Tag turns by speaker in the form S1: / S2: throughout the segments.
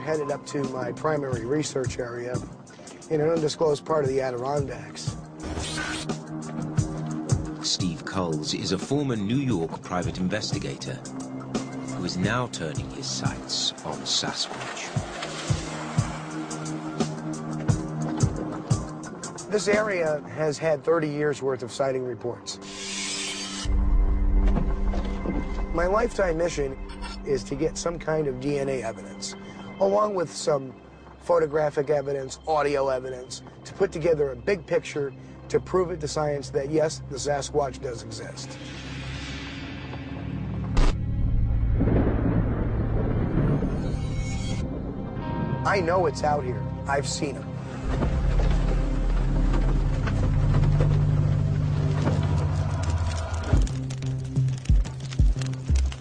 S1: headed up to my primary research area in an undisclosed part of the Adirondacks.
S2: Steve Culls is a former New York private investigator who is now turning his sights on Sasquatch.
S1: This area has had 30 years worth of sighting reports. My lifetime mission is to get some kind of DNA evidence, along with some photographic evidence, audio evidence, to put together a big picture to prove it to science that, yes, the Sasquatch does exist. I know it's out here. I've seen him.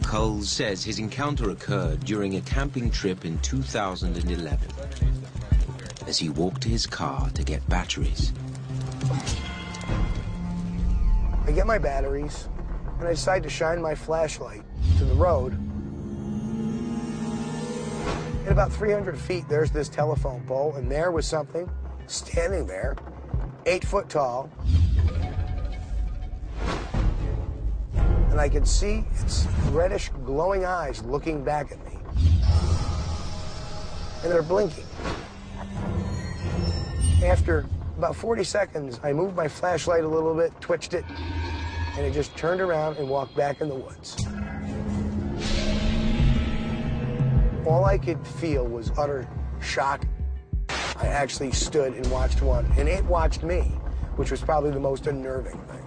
S2: Culls says his encounter occurred during a camping trip in 2011 as he walked to his car to get batteries.
S1: I get my batteries, and I decide to shine my flashlight to the road. At about 300 feet, there's this telephone pole, and there was something standing there, 8 foot tall. And I could see its reddish, glowing eyes looking back at me. And they're blinking. After about 40 seconds, I moved my flashlight a little bit, twitched it, and it just turned around and walked back in the woods. All I could feel was utter shock. I actually stood and watched one, and it watched me, which was probably the most unnerving thing.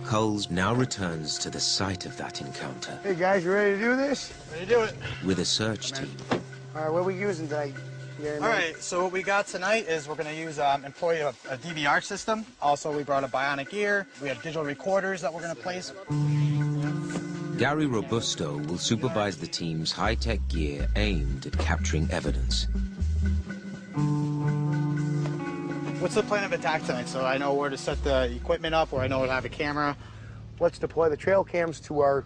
S2: Culls now returns to the site of that encounter.
S1: Hey guys, you ready to do this?
S3: Ready to do it.
S2: With a search team.
S1: All right, what are we using tonight?
S3: All right, so what we got tonight is we're going to use employ a DVR system. Also, we brought a bionic ear. We have digital recorders that we're going to place.
S2: Gary Robusto will supervise the team's high-tech gear aimed at capturing evidence.
S3: What's the plan of attack tonight? So I know where to set the equipment up, or I know where to have a camera.
S1: Let's deploy the trail cams to our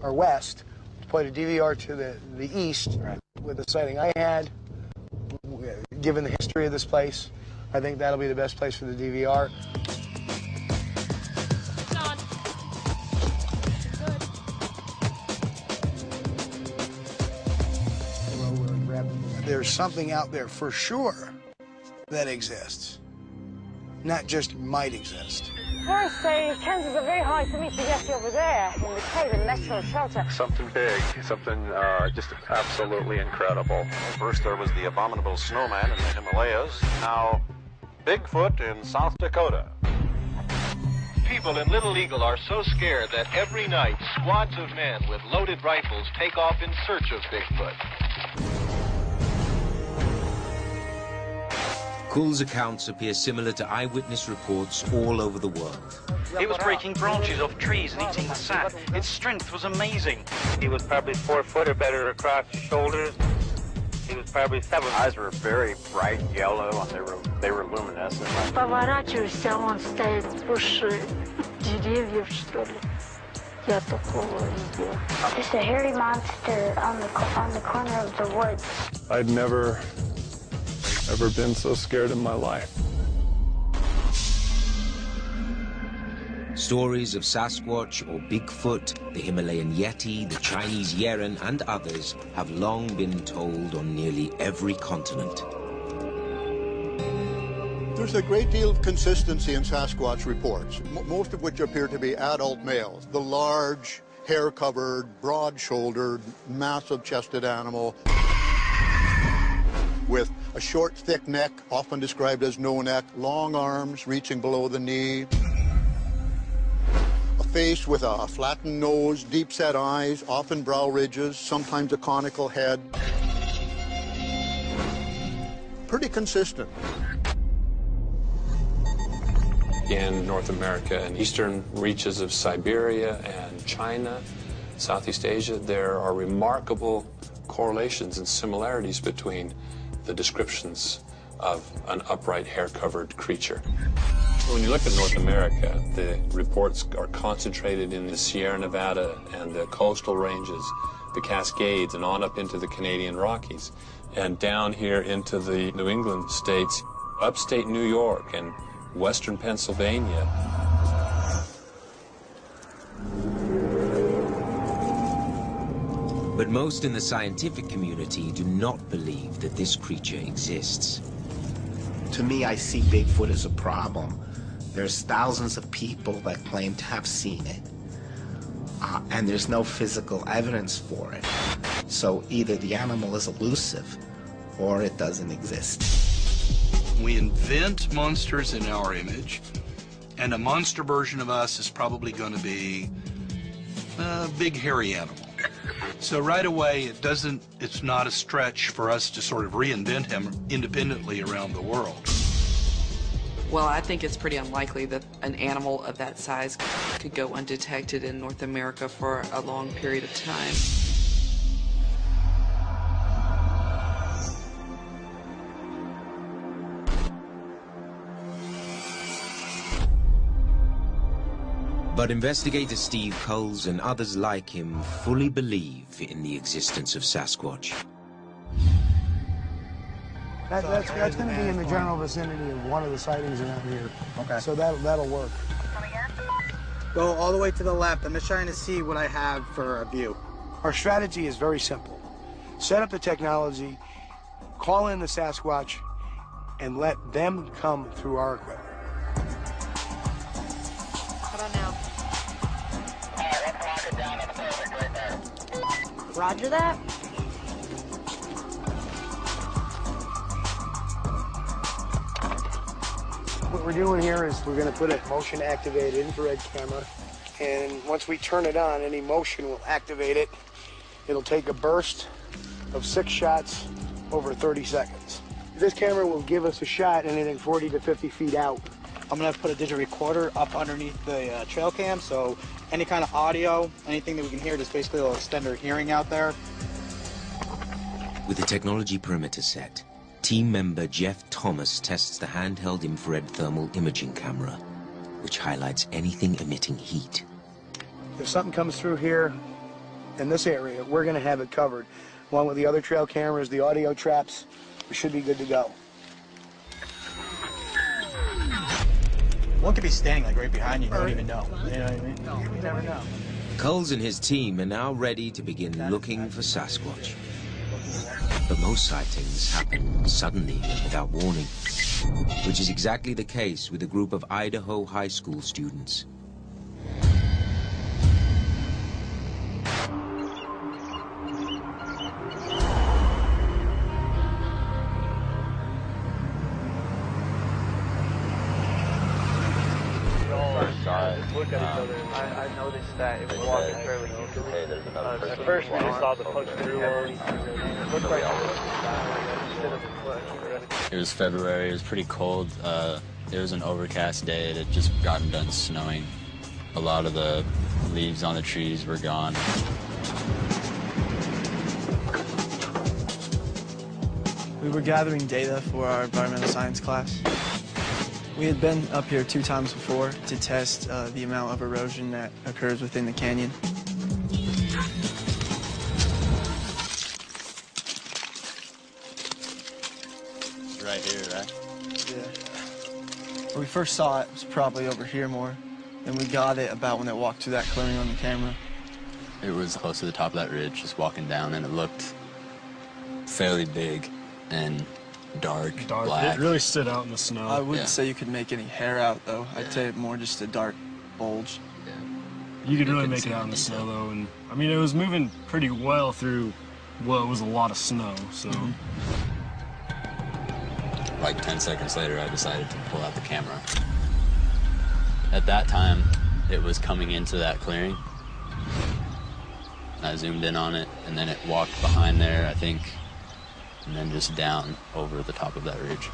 S1: west, deploy the DVR to the east.
S3: Right.
S1: With the sighting I had, given the history of this place, I think that'll be the best place for the DVR. There's something out there for sure that exists, not just might exist.
S4: First, the chances are very high for me to get you over there in the cave and natural shelter.
S5: Something big, something just absolutely incredible.
S6: First there was the abominable snowman in the Himalayas, now Bigfoot in South Dakota.
S7: People in Little Eagle are so scared that every night squads of men with loaded rifles take off in search of Bigfoot.
S2: Culls' accounts appear similar to eyewitness reports all over the world.
S8: He was breaking branches off trees and eating the sap. Its strength was amazing.
S9: He was probably 4 foot or better across the shoulders. He was probably 7.
S5: Eyes were very bright yellow, and they were luminescent.
S4: Поворачивайся, он стоит в буше деревьев, что ли. Я такого видела. Just a hairy monster on the corner of the woods.
S5: I'd never been so scared in my life.
S2: Stories of Sasquatch or Bigfoot, the Himalayan Yeti, the Chinese Yeren, and others have long been told on nearly every continent.
S10: There's a great deal of consistency in Sasquatch reports, most of which appear to be adult males. The large, hair-covered, broad-shouldered, massive-chested animal with a short, thick neck, often described as no neck, long arms reaching below the knee, a face with a flattened nose, deep-set eyes, often brow ridges, sometimes a conical head. Pretty consistent.
S5: In North America and eastern reaches of Siberia and China, Southeast Asia, there are remarkable correlations and similarities between the descriptions of an upright, hair-covered creature. When you look at North America, the reports are concentrated in the Sierra Nevada and the coastal ranges, the Cascades, and on up into the Canadian Rockies, and down here into the New England states, upstate New York and western Pennsylvania.
S2: But most in the scientific community do not believe that this creature exists.
S11: To me, I see Bigfoot as a problem. There's thousands of people that claim to have seen it, and there's no physical evidence for it. So either the animal is elusive or it doesn't exist.
S12: We invent monsters in our image, and a monster version of us is probably going to be a big hairy animal. So right away, it's not a stretch for us to sort of reinvent him independently around the world.
S13: Well, I think it's pretty unlikely that an animal of that size could go undetected in North America for a long period of time.
S2: But investigator Steve Coles and others like him fully believe in the existence of Sasquatch.
S1: That's going to be in the general vicinity of one of the sightings around here.
S3: Okay.
S1: So that'll work.
S3: Go all the way to the left. I'm just trying to see what I have for a view.
S1: Our strategy is very simple. Set up the technology, call in the Sasquatch, and let them come through our equipment.
S4: How about now? Roger that.
S1: What we're doing here is we're going to put a motion-activated infrared camera, and once we turn it on, any motion will activate it. It'll take a burst of 6 shots over 30 seconds. This camera will give us a shot anything 40 to 50 feet out.
S3: I'm going to put a digital recorder up underneath the trail cam, so any kind of audio, anything that we can hear, just basically will extend our hearing out there.
S2: With the technology perimeter set, team member Jeff Thomas tests the handheld infrared thermal imaging camera, which highlights anything emitting heat.
S1: If something comes through here in this area, we're going to have it covered. Along with the other trail cameras, the audio traps, we should be good to go.
S3: One could be standing like right behind you, you don't even know. You know what I mean? You never know.
S2: Coles and his team are now ready to begin looking for Sasquatch. But most sightings happen suddenly and without warning, which is exactly the case with a group of Idaho high school students.
S14: Look at each other. I noticed that it was walking fairly easily. At first we just saw the push through one. It looked like instead of a flesh.
S15: It was February. It was pretty cold. It was an overcast day. It had just gotten done snowing. A lot of the leaves on the trees were gone.
S16: We were gathering data for our environmental science class. We had been up here 2 times before to test the amount of erosion that occurs within the canyon.
S15: It's right here, right?
S16: Yeah. When we first saw it, it was probably over here more. Then we got it about when it walked through that clearing on the camera.
S15: It was close to the top of that ridge, just walking down, and it looked fairly big and dark, black.
S17: It really stood out in the snow.
S16: I wouldn't say you could make any hair out, though. I'd say more just a dark bulge.
S15: Yeah.
S17: You could really make it out in the snow, though, and I mean, it was moving pretty well through, well, it was a lot of snow, so.
S15: Like 10 seconds later, I decided to pull out the camera. At that time, it was coming into that clearing. I zoomed in on it, and then it walked behind there, I think, and then just down over the top of that ridge.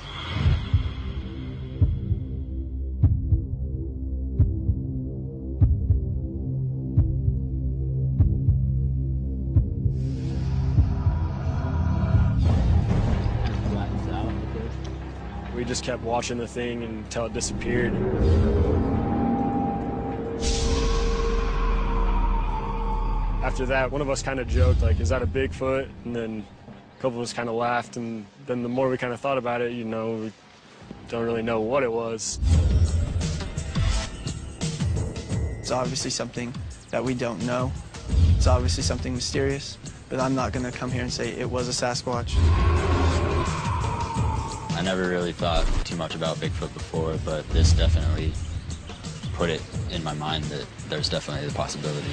S17: we just kept watching the thing until it disappeared. After that, one of us kind of joked, like, is that a Bigfoot? And then a couple of us kind of laughed, and then the more we kind of thought about it, you know, we don't really know what it was.
S16: It's obviously something that we don't know. It's obviously something mysterious, but I'm not going to come here and say it was a Sasquatch.
S15: I never really thought too much about Bigfoot before, but this definitely put it in my mind that there's definitely the possibility.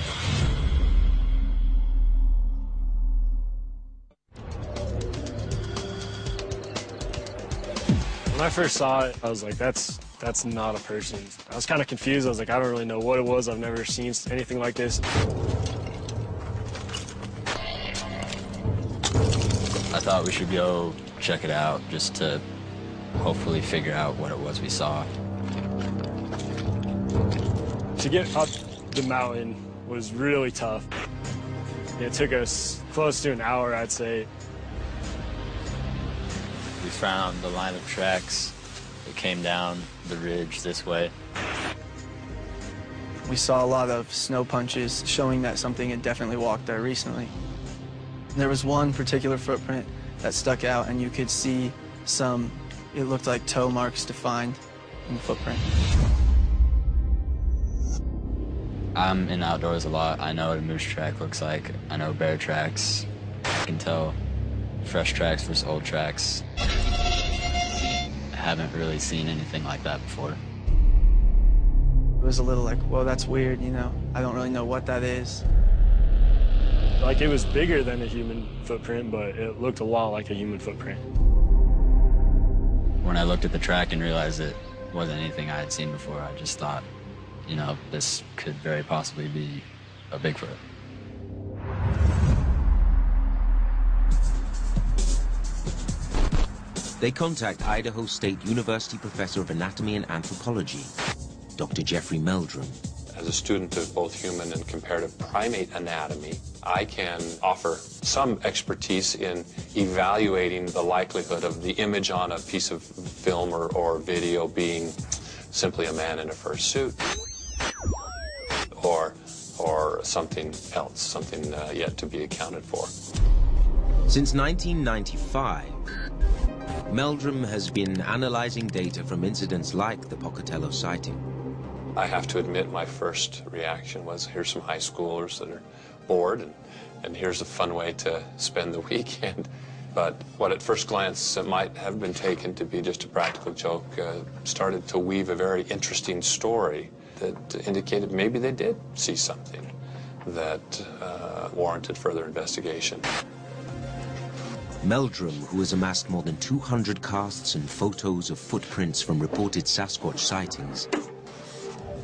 S17: When I first saw it, I was like, that's not a person. I was kind of confused. I was like, I don't really know what it was. I've never seen anything like this.
S15: I thought we should go check it out just to hopefully figure out what it was we saw.
S17: To get up the mountain was really tough. It took us close to an hour, I'd say.
S15: We found the line of tracks that came down the ridge this way.
S16: We saw a lot of snow punches showing that something had definitely walked there recently. There was one particular footprint that stuck out, and you could see some, it looked like toe marks defined in the footprint.
S15: I'm in outdoors a lot. I know what a moose track looks like. I know bear tracks. I can tell fresh tracks versus old tracks. I haven't really seen anything like that before.
S16: It was a little like, well, that's weird, you know? I don't really know what that is.
S17: Like, it was bigger than a human footprint, but it looked a lot like a human footprint.
S15: When I looked at the track and realized it wasn't anything I had seen before, I just thought, you know, this could very possibly be a Bigfoot.
S2: They contact Idaho State University professor of anatomy and anthropology, Dr. Jeffrey Meldrum.
S5: As a student of both human and comparative primate anatomy, I can offer some expertise in evaluating the likelihood of the image on a piece of film or video being simply a man in a fur suit, or something else, something yet to be accounted for.
S2: Since 1995, Meldrum has been analyzing data from incidents like the Pocatello sighting.
S5: I have to admit my first reaction was, here's some high schoolers that are bored, and here's a fun way to spend the weekend. But what at first glance might have been taken to be just a practical joke started to weave a very interesting story that indicated maybe they did see something that warranted further investigation.
S2: Meldrum, who has amassed more than 200 casts and photos of footprints from reported Sasquatch sightings,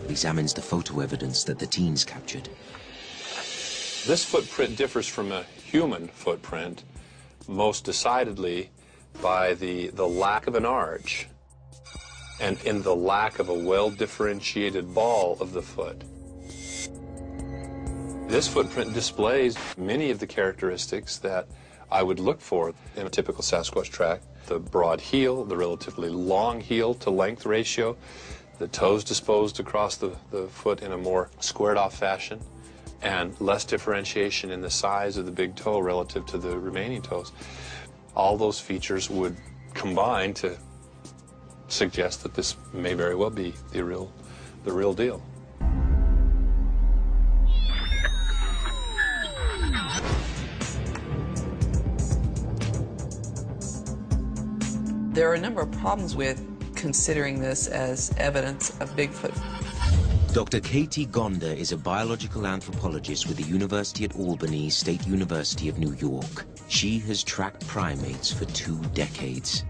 S2: examines the photo evidence that the teens captured.
S5: This footprint differs from a human footprint most decidedly by the lack of an arch and in the lack of a well-differentiated ball of the foot. This footprint displays many of the characteristics that I would look for in a typical Sasquatch track. The broad heel, the relatively long heel to length ratio, the toes disposed across the foot in a more squared-off fashion, and less differentiation in the size of the big toe relative to the remaining toes. All those features would combine to suggest that this may very well be the real deal.
S13: There are a number of problems with considering this as evidence of Bigfoot.
S2: Dr. Katie Gonder is a biological anthropologist with the University at Albany State University of New York. She has tracked primates for 2 decades.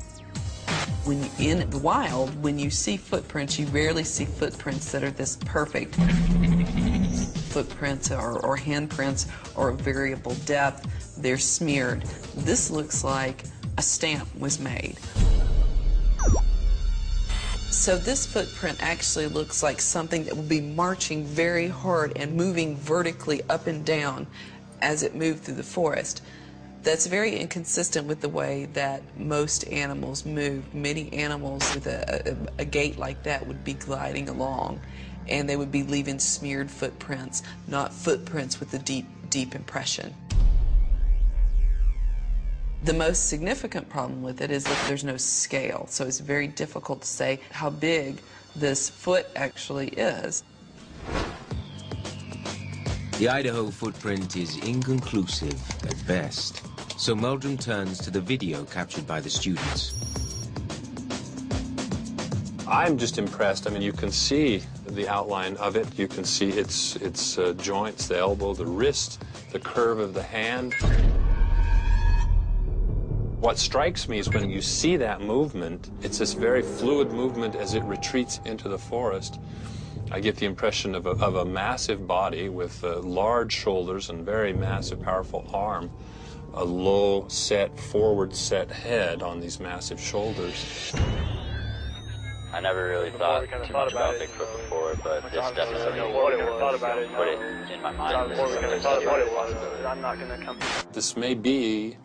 S13: When in the wild, when you see footprints, you rarely see footprints that are this perfect. Footprints or handprints or of variable depth, they're smeared. This looks like a stamp was made. So this footprint actually looks like something that would be marching very hard and moving vertically up and down as it moved through the forest. That's very inconsistent with the way that most animals move. Many animals with a gait like that would be gliding along, and they would be leaving smeared footprints, not footprints with a deep impression. The most significant problem with it is that there's no scale, so it's very difficult to say how big this foot actually is.
S2: The Idaho footprint is inconclusive at best, so Meldrum turns to the video captured by the students.
S5: I'm just impressed. I mean, you can see the outline of it. You can see its joints, the elbow, the wrist, the curve of the hand. What strikes me is when you see that movement, it's this very fluid movement as it retreats into the forest. I get the impression of a massive body with large shoulders and very massive, powerful arm, a low-set, forward-set head on these massive shoulders.
S15: I never really thought too much about Bigfoot before, but this definitely put it in my mind.
S5: This may be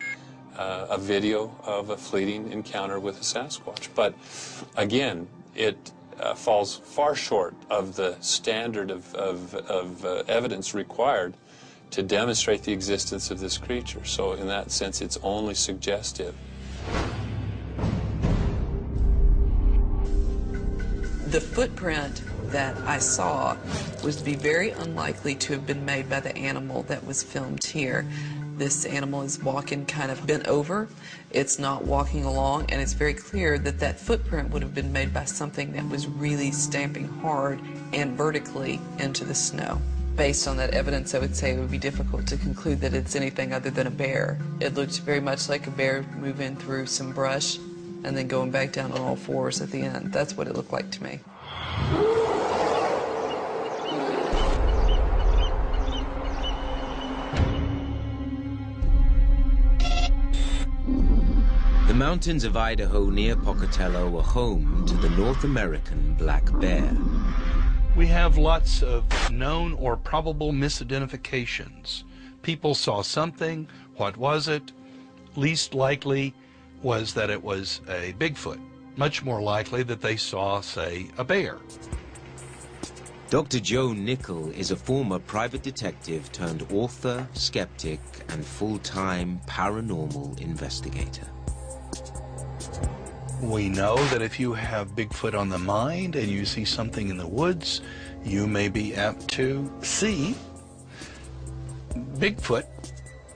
S5: a video of a fleeting encounter with a Sasquatch, but again, it falls far short of the standard of evidence required to demonstrate the existence of this creature. So in that sense, it's only suggestive.
S13: The footprint that I saw was to be very unlikely to have been made by the animal that was filmed here. This animal is walking kind of bent over. It's not walking along, and it's very clear that that footprint would have been made by something that was really stamping hard and vertically into the snow. Based on that evidence, I would say it would be difficult to conclude that it's anything other than a bear. It looked very much like a bear moving through some brush and then going back down on all fours at the end. That's what it looked like to me.
S2: The mountains of Idaho near Pocatello are home to the North American black bear.
S12: We have lots of known or probable misidentifications. People saw something. What was it? Least likely was that it was a Bigfoot. Much more likely that they saw, say, a bear.
S2: Dr. Joe Nickel is a former private detective turned author, skeptic, and full-time paranormal investigator.
S12: We know that if you have Bigfoot on the mind and you see something in the woods, you may be apt to see Bigfoot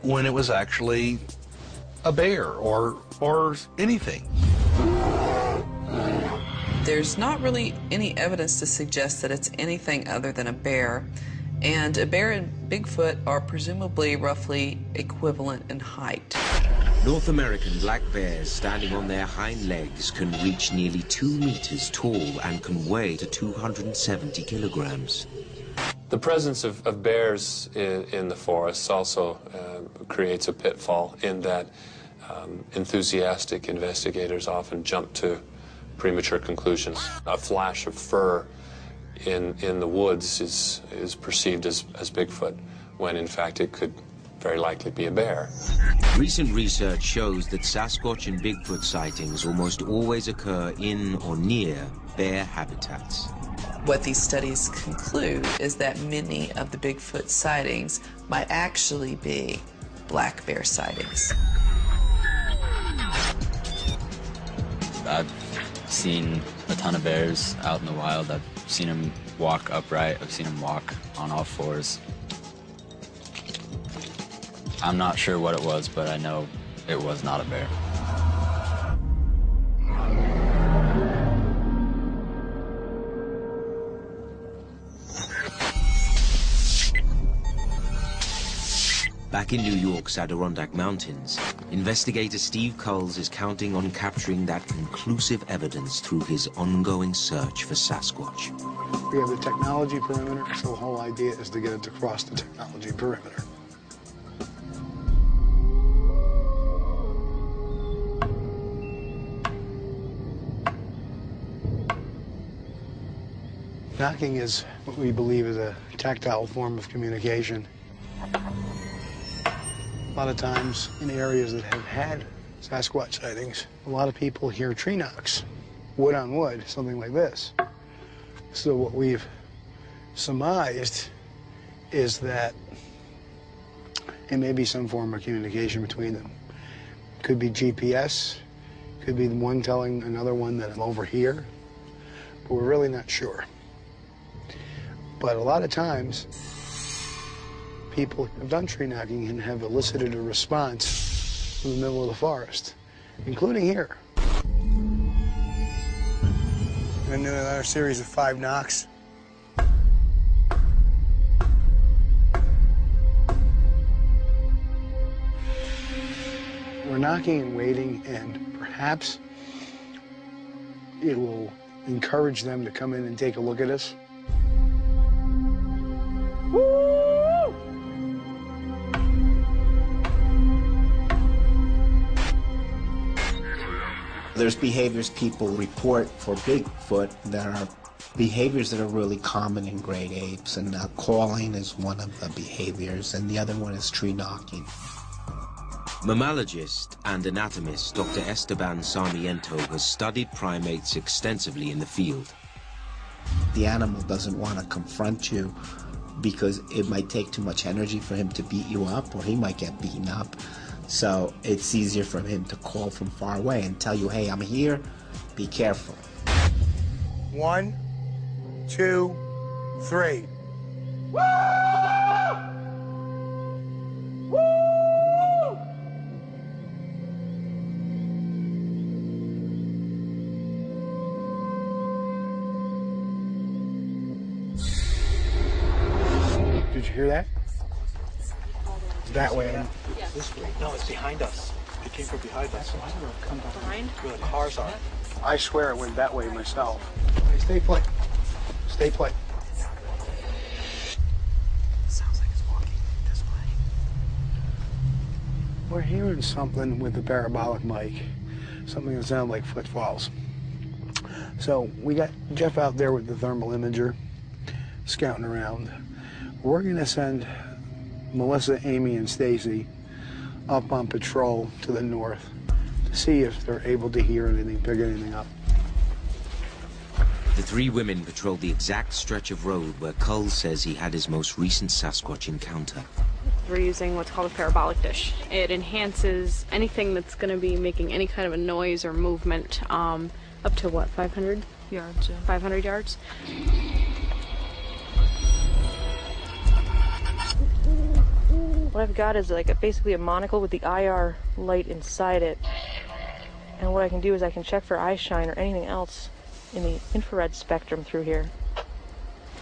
S12: when it was actually a bear or anything.
S13: There's not really any evidence to suggest that it's anything other than a bear, and a bear and Bigfoot are presumably roughly equivalent in height.
S2: North American black bears standing on their hind legs can reach nearly 2 meters tall and can weigh to 270 kilograms.
S5: The presence of bears in the forests also creates a pitfall in that enthusiastic investigators often jump to premature conclusions. A flash of fur in the woods is perceived as Bigfoot, when in fact it could very likely be a bear.
S2: Recent research shows that Sasquatch and Bigfoot sightings almost always occur in or near bear habitats.
S13: What these studies conclude is that many of the Bigfoot sightings might actually be black bear sightings.
S15: I've seen a ton of bears out in the wild. I've seen them walk upright. I've seen them walk on all fours. I'm not sure what it was, but I know it was not a bear.
S2: Back in New York's Adirondack Mountains, investigator Steve Culls is counting on capturing that conclusive evidence through his ongoing search for Sasquatch.
S1: We have the technology perimeter, so the whole idea is to get it across the technology perimeter. Knocking is what we believe is a tactile form of communication. lot of times in areas that have had Sasquatch sightings, a lot of people hear tree knocks, wood on wood, something like this. So what we've surmised is that it may be some form of communication between them. Could be GPS, could be the one telling another one that I'm over here, but we're really not sure. But a lot of times, people have done tree knocking and have elicited a response from the middle of the forest, including here. And then another series of 5 knocks. We're knocking and waiting, and perhaps it will encourage them to come in and take a look at us.
S11: There's behaviors people report for Bigfoot that are behaviors that are really common in great apes, and calling is one of the behaviors, and the other one is tree knocking.
S2: Mammalogist and anatomist Dr. Esteban Sarmiento has studied primates extensively in the field.
S11: The animal doesn't want to confront you because it might take too much energy for him to beat you up, or he might get beaten up. So it's easier for him to call from far away and tell you, hey, I'm here, be careful.
S1: 1, 2, 3. Did you hear that? That way.
S3: Yeah. This way. No, it's behind us. It came from behind us. So I don't know if it comes behind where the cars are.
S1: I swear it went that way myself. Hey, stay put. Stay put.
S16: Sounds like it's walking this way.
S1: We're hearing something with the parabolic mic. Something that sounded like footfalls. So we got Jeff out there with the thermal imager, scouting around. We're going to send Melissa, Amy, and Stacy up on patrol to the north to see if they're able to hear anything, pick anything up.
S2: The 3 women patrolled the exact stretch of road where Cull says he had his most recent Sasquatch encounter.
S18: We're using what's called a parabolic dish. It enhances anything that's going to be making any kind of a noise or movement up to what, 500 yards? 500 yards.
S19: What I've got is like basically a monocle with the IR light inside it. And what I can do is I can check for eye shine or anything else in the infrared spectrum through here.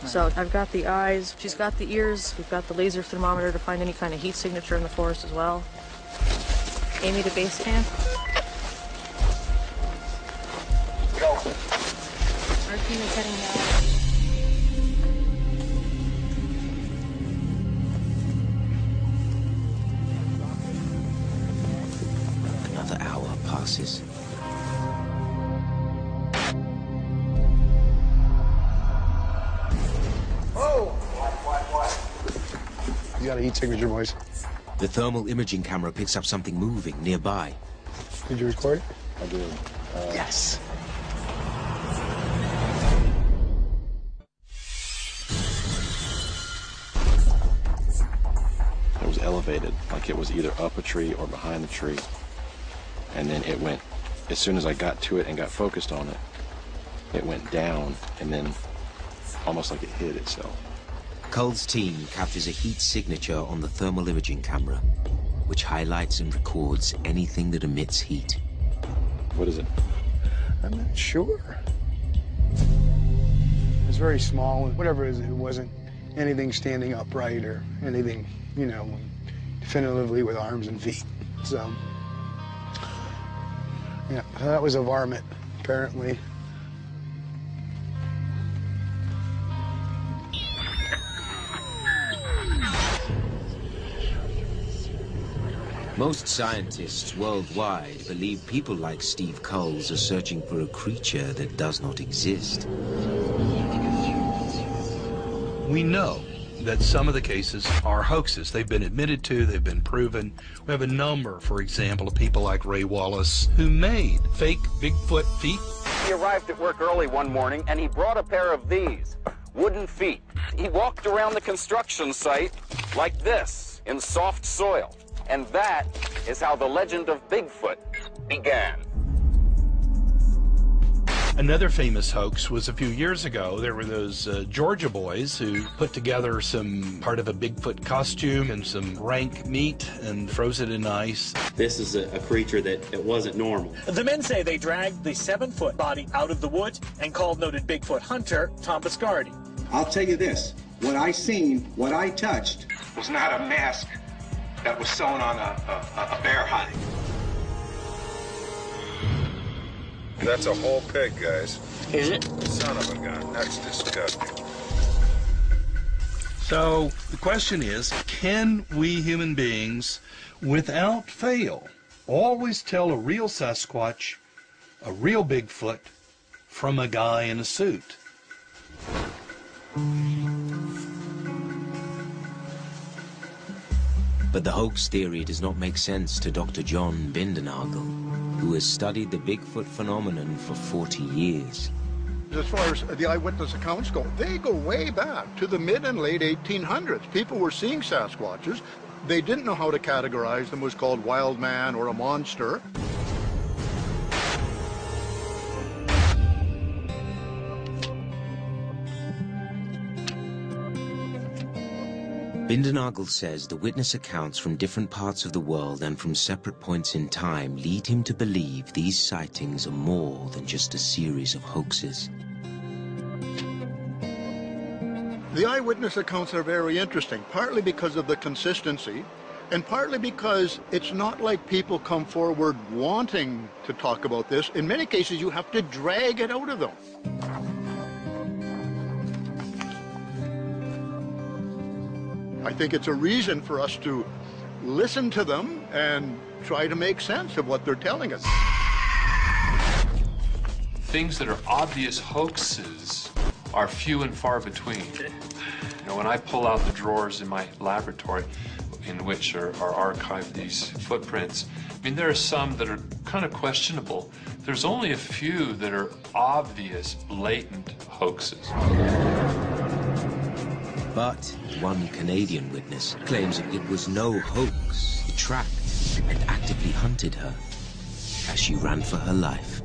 S19: So I've got the eyes, she's got the ears, we've got the laser thermometer to find any kind of heat signature in the forest as well. Amy to base camp.
S18: Go. Our team is heading down.
S2: Another hour passes.
S1: Oh! You got a heat signature, boys.
S2: The thermal imaging camera picks up something moving nearby.
S1: Did you record it?
S20: I did.
S1: Yes.
S20: It was elevated, like it was either up a tree or behind the tree. And then it went, as soon as I got to it and got focused on it, it went down and then almost like it hid itself.
S2: Cull's team captures a heat signature on the thermal imaging camera, which highlights and records anything that emits heat.
S20: What is it?
S1: I'm not sure. It was very small, and whatever it is, it wasn't anything standing upright or anything, you know, definitively with arms and feet. So, yeah, that was a varmint, apparently.
S2: Most scientists worldwide believe people like Steve Culls are searching for a creature that does not exist.
S12: We know that some of the cases are hoaxes. They've been admitted to, they've been proven. We have a number, for example, of people like Ray Wallace who made fake Bigfoot feet.
S21: He arrived at work early one morning and he brought a pair of these wooden feet. He walked around the construction site like this, in soft soil. And that is how the legend of Bigfoot began.
S12: Another famous hoax was a few years ago. There were those Georgia boys who put together some part of a Bigfoot costume and some rank meat and froze it in ice.
S22: This is a creature that wasn't normal.
S23: The men say they dragged the 7-foot body out of the woods and called noted Bigfoot hunter Tom Biscardi.
S24: I'll tell you this, what I seen, what I touched, was not a mask that was sewn on a bear hide.
S25: That's a whole pig, guys.
S23: Is it?
S25: Son of a gun. That's disgusting.
S12: So the question is, can we human beings, without fail, always tell a real Sasquatch, a real Bigfoot, from a guy in a suit?
S2: But the hoax theory does not make sense to Dr. John Bindernagel, who has studied the Bigfoot phenomenon for 40 years.
S10: As far as the eyewitness accounts go, they go way back to the mid and late 1800s. People were seeing Sasquatches. They didn't know how to categorize them. It was called wild man or a monster.
S2: Bindernagel says the witness accounts from different parts of the world and from separate points in time lead him to believe these sightings are more than just a series of hoaxes.
S10: The eyewitness accounts are very interesting, partly because of the consistency, and partly because it's not like people come forward wanting to talk about this. In many cases, you have to drag it out of them. I think it's a reason for us to listen to them and try to make sense of what they're telling us.
S5: Things that are obvious hoaxes are few and far between. You know, when I pull out the drawers in my laboratory in which are archived these footprints, I mean, there are some that are kind of questionable. There's only a few that are obvious, blatant hoaxes.
S2: But one Canadian witness claims that it was no hoax. He tracked and actively hunted her as she ran for her life.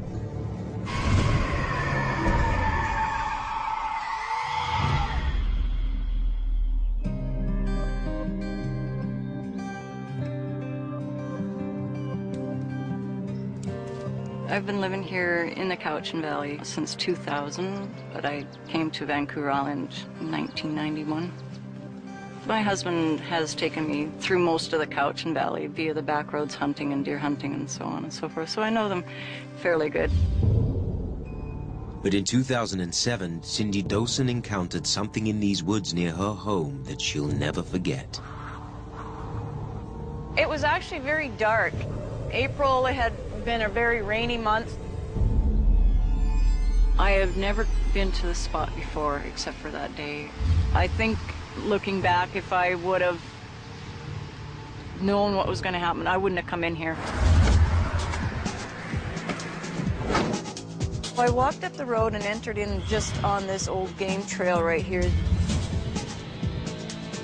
S26: I've been living here in the Cowichan Valley since 2000, but I came to Vancouver Island in 1991. My husband has taken me through most of the Cowichan Valley via the back roads hunting and deer hunting and so on and so forth, so I know them fairly good.
S2: But in 2007, Cindy Dawson encountered something in these woods near her home that she'll never forget.
S18: It was actually very dark. April had been a very rainy month.
S26: I have never been to the spot before except for that day. I think, looking back, if I would have known what was going to happen, I wouldn't have come in here. I walked up the road and entered in just on this old game trail right here.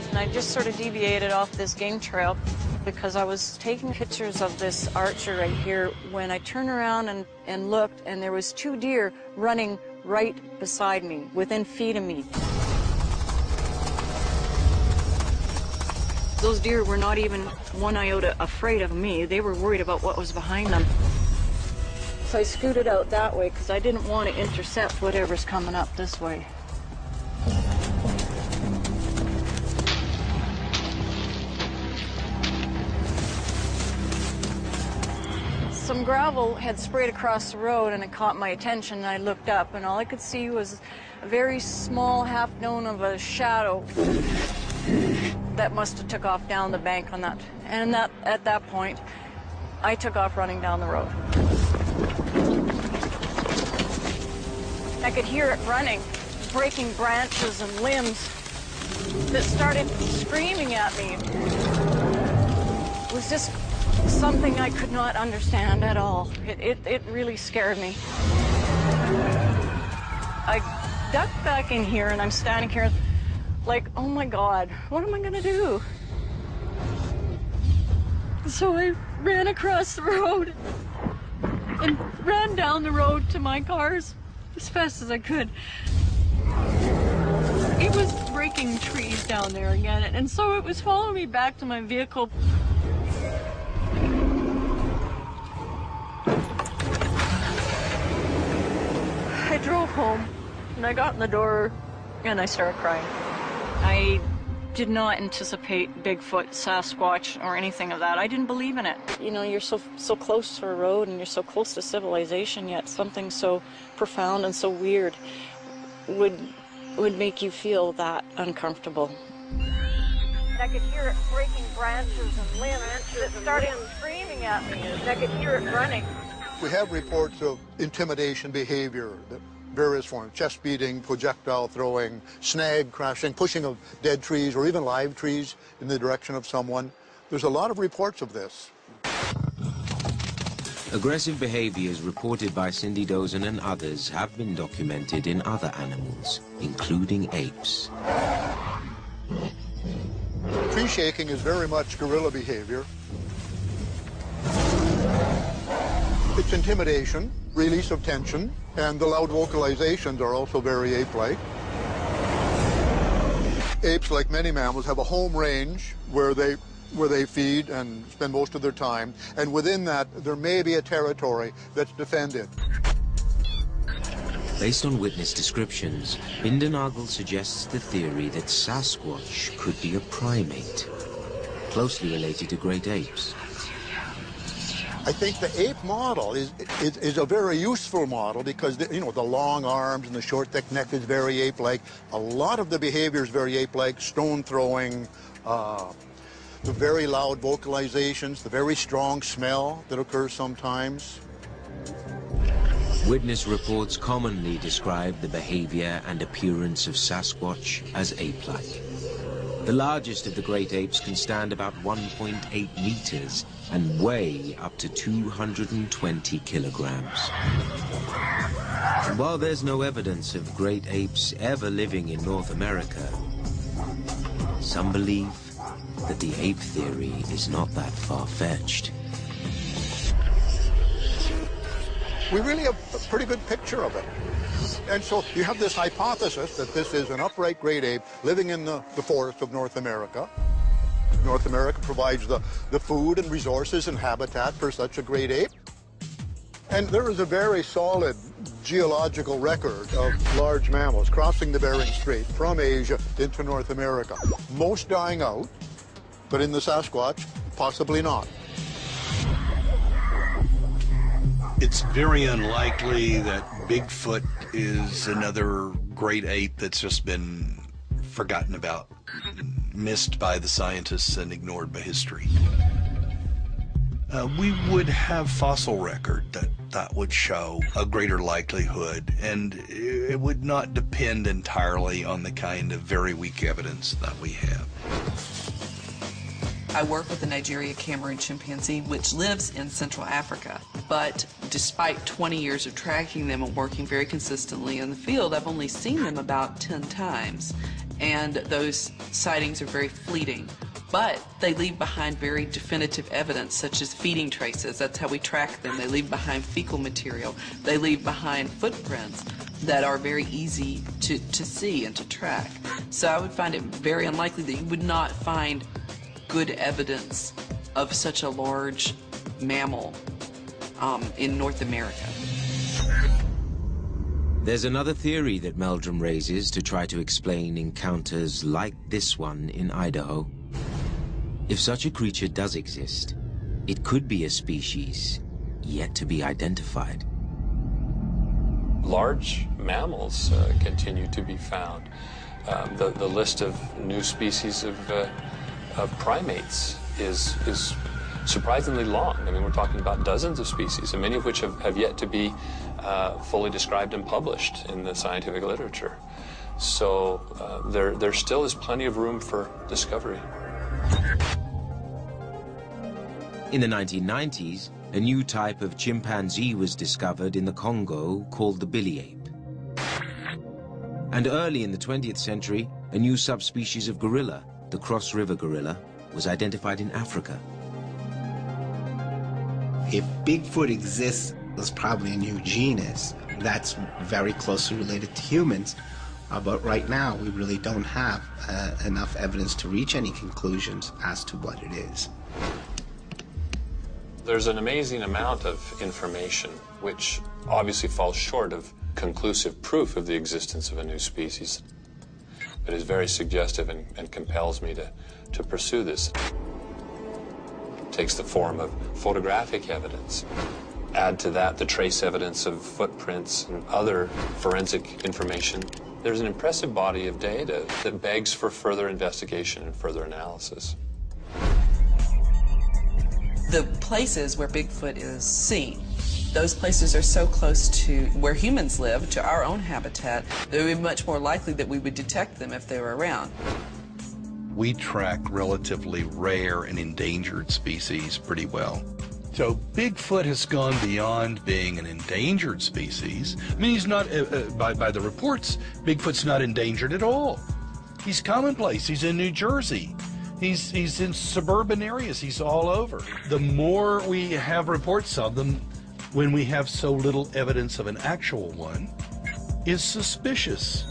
S26: And I just sort of deviated off this game trail because I was taking pictures of this archer right here when I turned around and looked, and there was 2 deer running right beside me, within feet of me. Those deer were not even one iota afraid of me. They were worried about what was behind them. So I scooted out that way because I didn't want to intercept whatever's coming up this way. Some gravel had sprayed across the road and it caught my attention, and I looked up and all I could see was a very small half-known of a shadow that must have took off down the bank on that. And at that point, I took off running down the road. I could hear it running, breaking branches and limbs. that started screaming at me. It was just something I could not understand at all. It really scared me. I ducked back in here, and I'm standing here like, oh my God, what am I gonna do? So I ran across the road and ran down the road to my cars as fast as I could. It was breaking trees down there again, and so it was following me back to my vehicle. I drove home, and I got in the door, and I started crying. I did not anticipate Bigfoot, Sasquatch, or anything of that. I didn't believe in it. You know, you're so close to a road, and you're so close to civilization, yet something so profound and so weird would make you feel that uncomfortable. I could hear it breaking branches and limbs that started screaming at me, and I could hear it running.
S10: We have reports of intimidation behavior, various forms, chest beating, projectile throwing, snag crashing, pushing of dead trees or even live trees in the direction of someone. There's a lot of reports of this.
S2: Aggressive behaviors reported by Cindy Dozen and others have been documented in other animals, including apes.
S10: Tree shaking is very much gorilla behavior. It's intimidation, release of tension, and the loud vocalizations are also very ape-like. Apes, like many mammals, have a home range where they feed and spend most of their time, and within that there may be a territory that's defended.
S2: Based on witness descriptions, Bindernagel suggests the theory that Sasquatch could be a primate, closely related to great apes.
S10: I think the ape model is a very useful model because, the long arms and the short, thick neck is very ape-like. A lot of the behavior is very ape-like, stone throwing, the very loud vocalizations, the very strong smell that occurs sometimes.
S2: Witness reports commonly describe the behavior and appearance of Sasquatch as ape-like. The largest of the great apes can stand about 1.8 meters and weigh up to 220 kilograms. And while there's no evidence of great apes ever living in North America, some believe that the ape theory is not that far-fetched.
S10: We really have a pretty good picture of it. And so you have this hypothesis that this is an upright great ape living in the forest of North America. North America provides the food and resources and habitat for such a great ape. And there is a very solid geological record of large mammals crossing the Bering Strait from Asia into North America. Most dying out, but in the Sasquatch, possibly not.
S12: It's very unlikely that Bigfoot is another great ape that's just been forgotten about, missed by the scientists and ignored by history. We would have fossil record that would show a greater likelihood, and it would not depend entirely on the kind of very weak evidence that we have.
S13: I work with the Nigeria Cameroon chimpanzee, which lives in Central Africa. But despite 20 years of tracking them and working very consistently in the field, I've only seen them about 10 times. And those sightings are very fleeting. But they leave behind very definitive evidence, such as feeding traces. That's how we track them. They leave behind fecal material. They leave behind footprints that are very easy to see and to track. So I would find it very unlikely that you would not find good evidence of such a large mammal in North America.
S2: There's another theory that Meldrum raises to try to explain encounters like this one in Idaho. If such a creature does exist, it could be a species yet to be identified.
S5: Large mammals continue to be found. The list of new species of primates is surprisingly long. I mean, we're talking about dozens of species, and many of which have yet to be fully described and published in the scientific literature. So there still is plenty of room for discovery.
S2: In the 1990s, a new type of chimpanzee was discovered in the Congo called the billy ape. And early in the 20th century, a new subspecies of gorilla, the cross-river gorilla, was identified in Africa.
S11: If Bigfoot exists, there's probably a new genus that's very closely related to humans. But right now, we really don't have enough evidence to reach any conclusions as to what it is.
S5: There's an amazing amount of information which obviously falls short of conclusive proof of the existence of a new species. It is very suggestive and compels me to pursue this. It takes the form of photographic evidence. Add to that the trace evidence of footprints and other forensic information. There's an impressive body of data that begs for further investigation and further analysis.
S13: The places where Bigfoot is seen, those places are so close to where humans live, to our own habitat, that it would be much more likely that we would detect them if they were around.
S12: We track relatively rare and endangered species pretty well. So Bigfoot has gone beyond being an endangered species. I mean, he's not, by the reports, Bigfoot's not endangered at all. He's commonplace. He's in New Jersey. He's in suburban areas. He's all over. The more we have reports of them, when we have so little evidence of an actual one, is suspicious.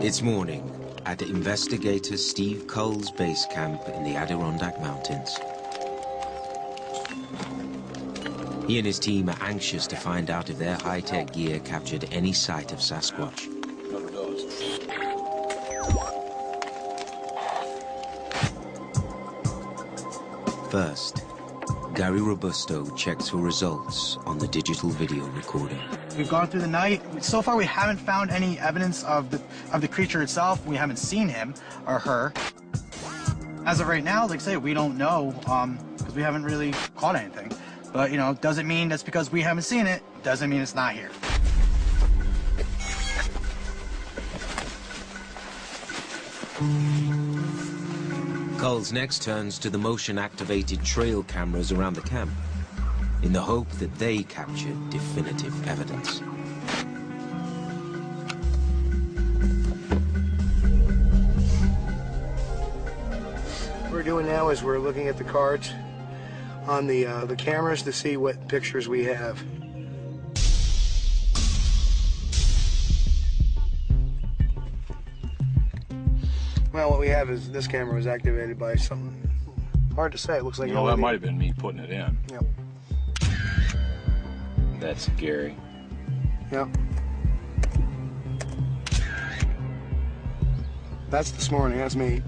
S2: It's morning at investigator Steve Cole's base camp in the Adirondack Mountains. He and his team are anxious to find out if their high-tech gear captured any sight of Sasquatch. First, Gary Robusto checks for results on the digital video recorder.
S3: We've gone through the night. So far, we haven't found any evidence of the creature itself. We haven't seen him or her. As of right now, like I say, we don't know because we haven't really caught anything. But, you know, doesn't mean that's because we haven't seen it, doesn't mean it's not here.
S2: Coles next turns to the motion-activated trail cameras around the camp in the hope that they capture definitive evidence.
S1: What we're doing now is we're looking at the cards on the cameras to see what pictures we have. Well, what we have is this camera was activated by something hard to say. It looks like
S4: that might have been me putting it in.
S1: Yep.
S4: That's Gary.
S1: Yep. That's this morning. That's me.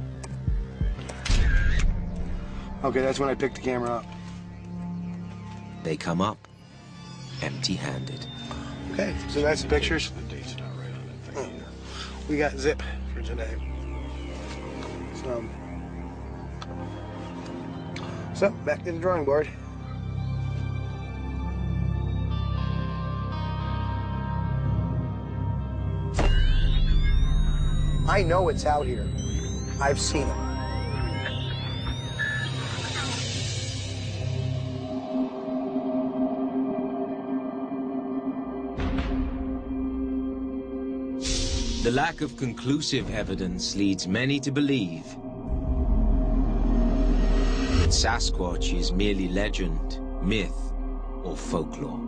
S1: Okay, that's when I picked the camera up.
S2: They come up empty-handed.
S1: Okay, so that's the pictures.
S4: The date's not right on that thing either.
S1: We got zip for today. So back to the drawing board. I know it's out here. I've seen it.
S2: The lack of conclusive evidence leads many to believe that Sasquatch is merely legend, myth, or folklore.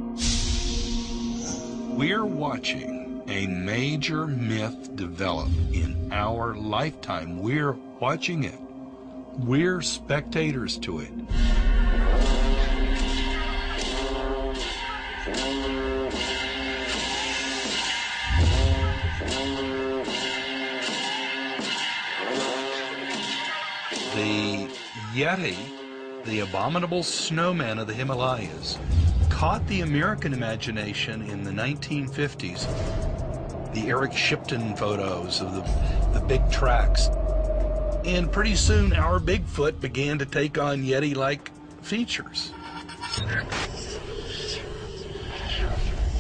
S12: We're watching a major myth develop in our lifetime. We're watching it. We're spectators to it. The Yeti The abominable snowman of the Himalayas caught the American imagination in the 1950s. The Eric Shipton photos of the big tracks. And pretty soon our Bigfoot began to take on Yeti-like features.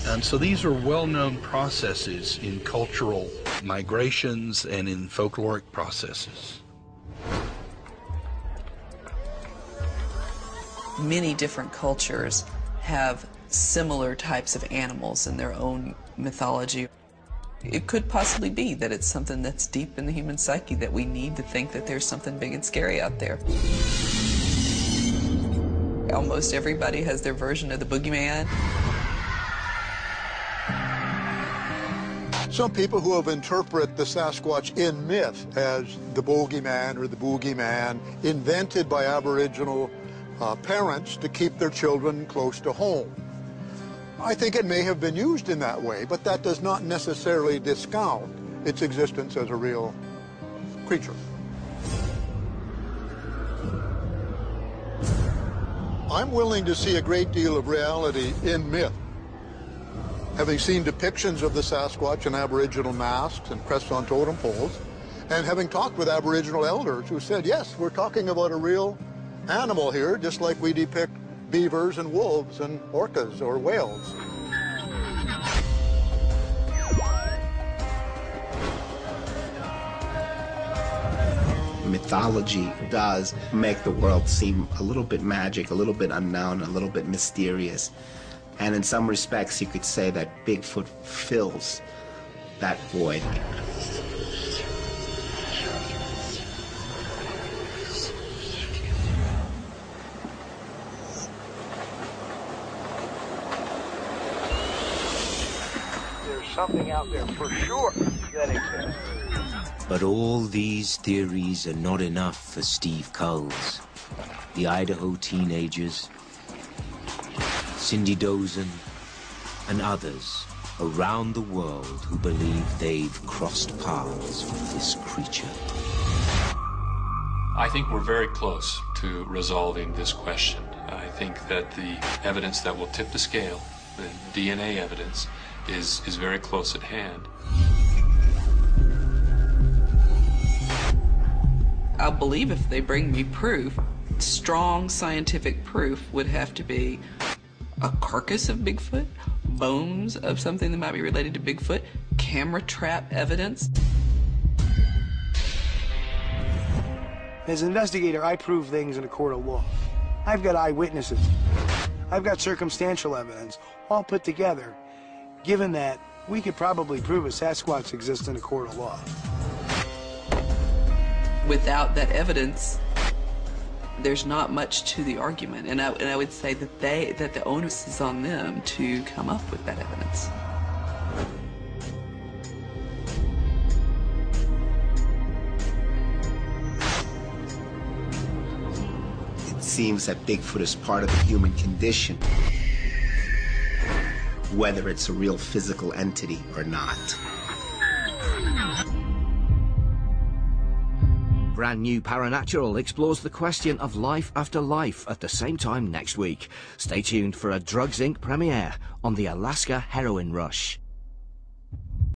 S12: And so these are well-known processes in cultural migrations and in folkloric processes.
S13: Many different cultures have similar types of animals in their own mythology. It could possibly be that it's something that's deep in the human psyche, that we need to think that there's something big and scary out there. Almost everybody has their version of the boogeyman.
S10: Some people who have interpreted the Sasquatch in myth as the bogeyman or the boogeyman invented by Aboriginal parents to keep their children close to home. I think it may have been used in that way, but that does not necessarily discount its existence as a real creature. I'm willing to see a great deal of reality in myth. Having seen depictions of the Sasquatch in Aboriginal masks and crests on totem poles, and having talked with Aboriginal elders who said, yes, we're talking about a real animal here, just like we depict beavers and wolves and orcas or whales.
S11: Mythology does make the world seem a little bit magic, a little bit unknown, a little bit mysterious. And in some respects, you could say that Bigfoot fills that void.
S1: There's something out there for sure that exists.
S2: But all these theories are not enough for Steve Coles, the Idaho teenagers, Cindy Dozen, and others around the world who believe they've crossed paths with this creature.
S5: I think we're very close to resolving this question. I think that the evidence that will tip the scale, the DNA evidence, is very close at hand.
S13: I'll believe if they bring me proof. Strong scientific proof would have to be a carcass of Bigfoot, bones of something that might be related to Bigfoot, camera trap evidence.
S1: As an investigator, I prove things in a court of law. I've got eyewitnesses. I've got circumstantial evidence, all put together. Given that, we could probably prove a Sasquatch exists in a court of law.
S13: Without that evidence, there's not much to the argument, and I would say that the onus is on them to come up with that evidence.
S11: It seems that Bigfoot is part of the human condition, whether it's a real physical entity or not.
S6: Brand new Paranatural explores the question of life after life at the same time next week. Stay tuned for a Drugs Inc. premiere on the Alaska heroin rush.